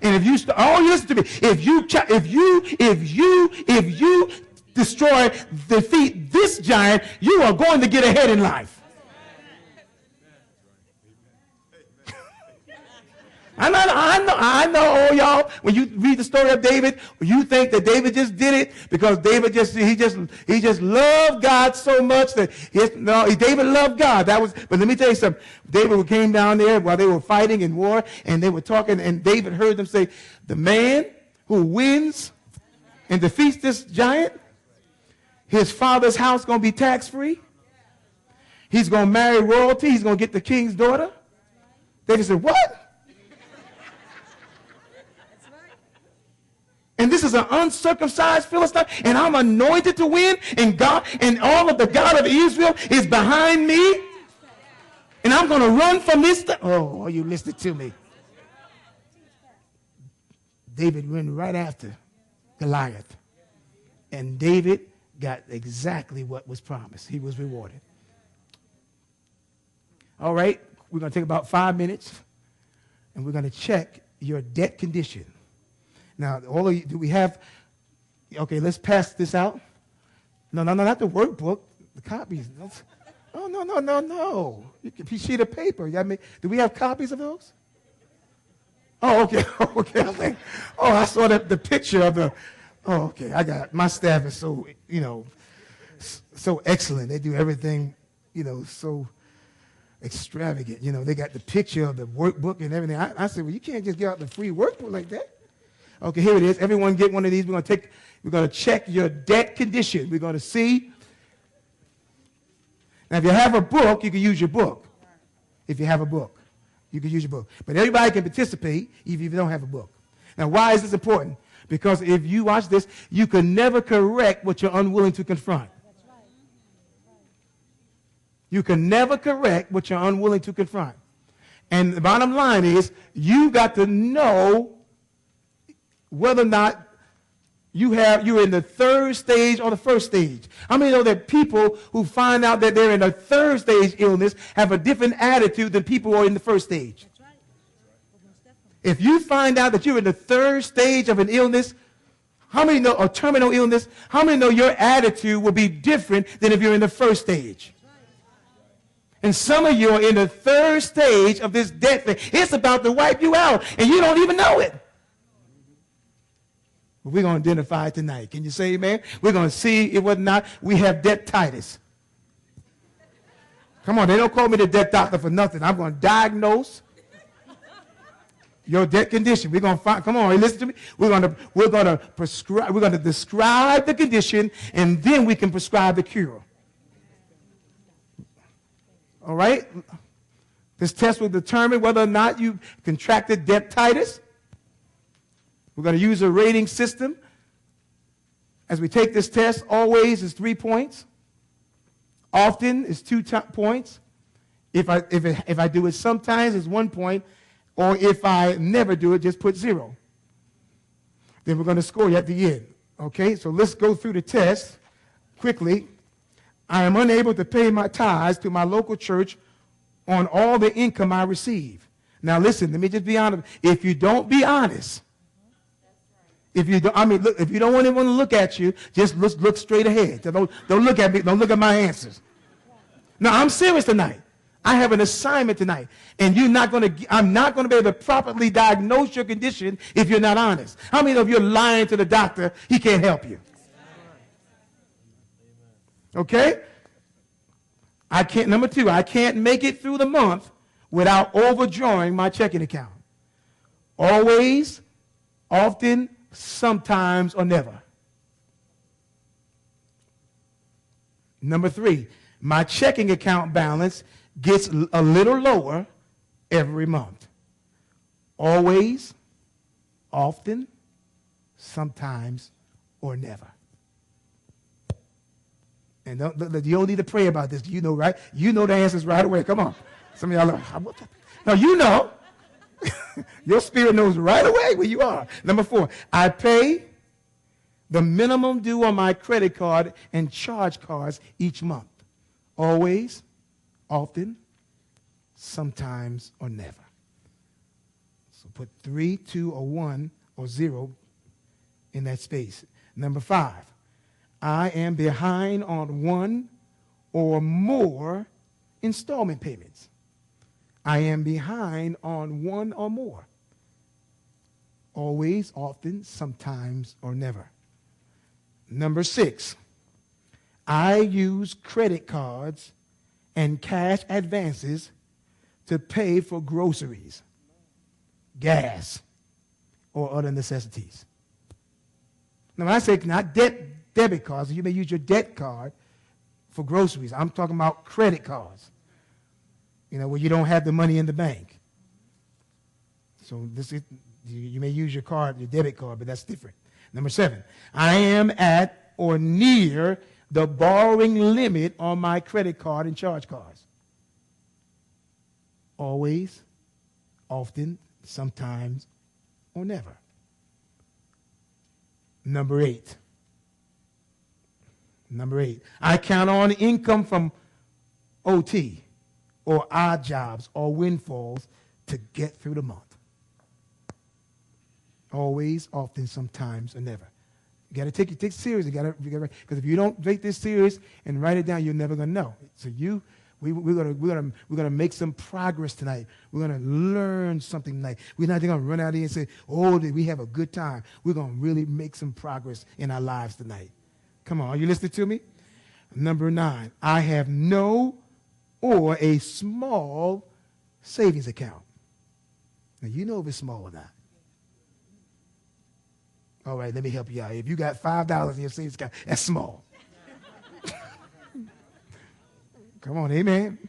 And if you, you listen to me. If you defeat this giant, you are going to get ahead in life. I know, oh, y'all, when you read the story of David, you think that David just did it because David he just loved God so much that David loved God. But let me tell you something. David came down there while they were fighting in war, and they were talking, and David heard them say, the man who wins and defeats this giant, his father's house going to be tax-free. He's going to marry royalty. He's going to get the king's daughter. David said, what? And this is an uncircumcised Philistine, and I'm anointed to win, and God and all of the God of Israel is behind me, and I'm going to run from this. Oh, you listened to me. David went right after Goliath, and David got exactly what was promised. He was rewarded. All right, we're going to take about 5 minutes, and we're going to check your debt condition. Now, all of you, do we have, okay, let's pass this out. No, not the workbook, the copies. Oh, no. A sheet of paper. Do we have copies of those? Oh, okay. I was like, I saw the picture of the, okay, I got it. My staff is so, so excellent. They do everything, so extravagant. They got the picture of the workbook and everything. I said, well, you can't just give out the free workbook like that. Okay, here it is. Everyone get one of these. We're going to check your debt condition. We're going to see. Now, if you have a book, you can use your book. If you have a book, you can use your book. But everybody can participate even if you don't have a book. Now, why is this important? Because if you watch this, you can never correct what you're unwilling to confront. You can never correct what you're unwilling to confront. And the bottom line is, you got to know whether or not you're in the third stage or the first stage. How many know that people who find out that they're in a third stage illness have a different attitude than people who are in the first stage? That's right. If you find out that you're in the third stage of an illness, how many know, a terminal illness, how many know your attitude will be different than if you're in the first stage? And some of you are in the third stage of this death thing. It's about to wipe you out, and you don't even know it. But we're going to identify it tonight. Can you say amen? We're going to see if or not we have debtitis. Come on, they don't call me the debt doctor for nothing. I'm going to diagnose your debt condition. We're going to find, come on, listen to me. We're going to prescribe, we're going to describe the condition, and then we can prescribe the cure. All right? This test will determine whether or not you contracted debtitis. We're going to use a rating system. As we take this test, always is 3 points. Often is 2 points. If I do it sometimes, it's 1 point. Or if I never do it, just put 0. Then we're going to score you at the end. Okay, so let's go through the test quickly. I am unable to pay my tithes to my local church on all the income I receive. Now listen, let me just be honest. If you don't be honest, if you don't want anyone to look at you, just look straight ahead. Don't look at me. Don't look at my answers. Now, I'm serious tonight. I have an assignment tonight, and I'm not going to be able to properly diagnose your condition if you're not honest. How many of you are lying to the doctor? He can't help you. Okay? Number 2, I can't make it through the month without overdrawing my checking account. Always, often, sometimes, or never. Number 3, my checking account balance gets a little lower every month. Always, often, sometimes, or never. And you don't need to pray about this. You know, right? You know the answers right away. Come on. Some of y'all are like, no, you know. Your spirit knows right away where you are. Number 4, I pay the minimum due on my credit card and charge cards each month. Always, often, sometimes, or never. So put 3, 2, or 1, or 0 in that space. Number 5, I am behind on 1 or more installment payments. I am behind on 1 or more. Always, often, sometimes, or never. Number 6, I use credit cards and cash advances to pay for groceries, gas, or other necessities. Now, when I say not debit cards, you may use your debt card for groceries. I'm talking about credit cards, where you don't have the money in the bank. So you may use your debit card, but that's different. Number 7, I am at or near the borrowing limit on my credit card and charge cards. Always, often, sometimes, or never. Number 8, I count on income from OT or odd jobs or windfalls to get through the month. Always, often, sometimes, or never. You got to take it serious. Because if you don't take this serious and write it down, you're never going to know. So we're gonna make some progress tonight. We're gonna learn something tonight. We're not going to run out here and say, "Oh, did we have a good time?" We're gonna really make some progress in our lives tonight. Come on, are you listening to me? Number 9, I have no or a small savings account. Now you know if it's small or not. All right, let me help you out. If you got $5 in your savings account, that's small. Come on, amen.